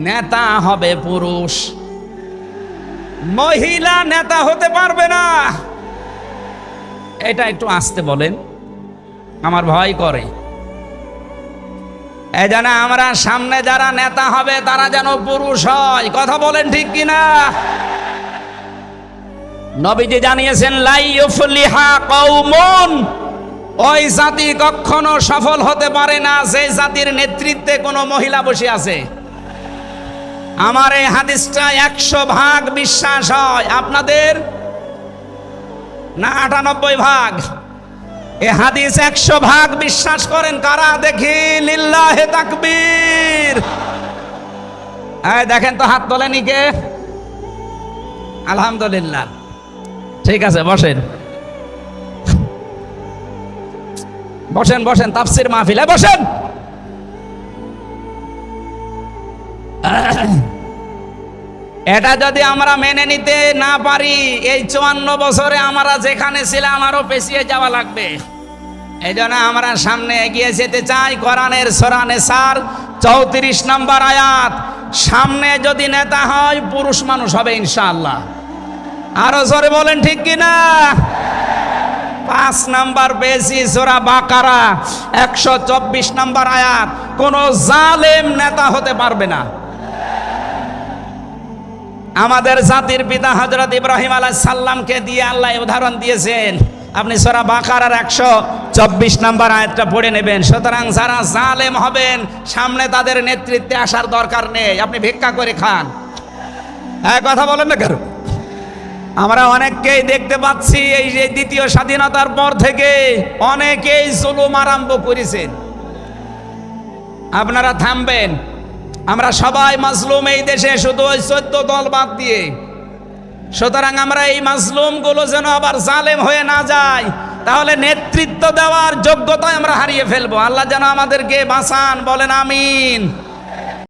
নেতা হবে পুরুষ, মহিলা নেতা হতে পারবে না। এটা একটু আস্তে বলেন, আমার ভয় করে। এই জন্য আমরা সামনে যারা নেতা হবে তারা যেন পুরুষ হয়। কথা বলেন ঠিক কিনা? নবীজি জানিয়েছেন, লা ইউফলিহা কওমুন, ওই জাতি কখনো সফল হতে পারে না যে জাতির নেতৃত্বে কোনো মহিলা বসে আছে। আমার এই হাদিসটা 100% বিশ্বাস হয়, আপনাদের না 98 ভাগ? এ হাদিস 100% বিশ্বাস করেন কারা? দেখি লিল্লাহে তাকবীর। এই দেখেন তো, হাত তোলেনি কে? আলহামদুলিল্লাহ। ঠিক আছে, বসেন বসেন বসেন, তাফসীর মাহফিলে বসেন। এটা যদি আমরা মেনে নিতে না পারি, এই 54 বছরে আমরা যেখানে ছিলাম আরো পেছিয়ে যাওয়া লাগবে। এই জন্য আমরা সামনে এগিয়ে যেতে চাই। কোরআনের সূরা নিসার 34 নম্বর আয়াত, সামনে যদি নেতা হয় পুরুষ মানুষ হবে ইনশাআল্লাহ। আরো জোরে বলেন ঠিক কিনা? 5 নাম্বার পেয়েছি সূরা বাকারা 124 নম্বর আয়াত, কোন জালেম নেতা হতে পারবে না। আমাদের জাতির পিতা হযরত ইব্রাহিম আলাইহিস সালামকে দিয়ে আল্লাহ উদাহরণ দিয়েছেন। আপনি সূরা বাকারার 124 নম্বর আয়াতটা পড়ে নেবেন। সুতরাং যারা জালেম হবেন সামনে তাদের নেতৃত্বে আসার দরকার নেই, আপনি ভিক্ষা করে খান। কথা বলেন না কেন? আমরা অনেককেই দেখতে পাচ্ছি এই যে দ্বিতীয় স্বাধীনতার পর থেকে অনেকেই জুলুম আরম্ভ করেছেন। আপনারা থামবেন, আমরা সবাই মাজলুম এই দেশে, শুধু ওই 14 দল বাদ দিয়ে। সুতরাং আমরা এই মাজলুম গুলো যেন আবার জালেম হয়ে না যায়, তাহলে নেতৃত্ব দেওয়ার যোগ্যতা আমরা হারিয়ে ফেলবো। আল্লাহ যেন আমাদেরকে বাঁচান, বলেন আমিন।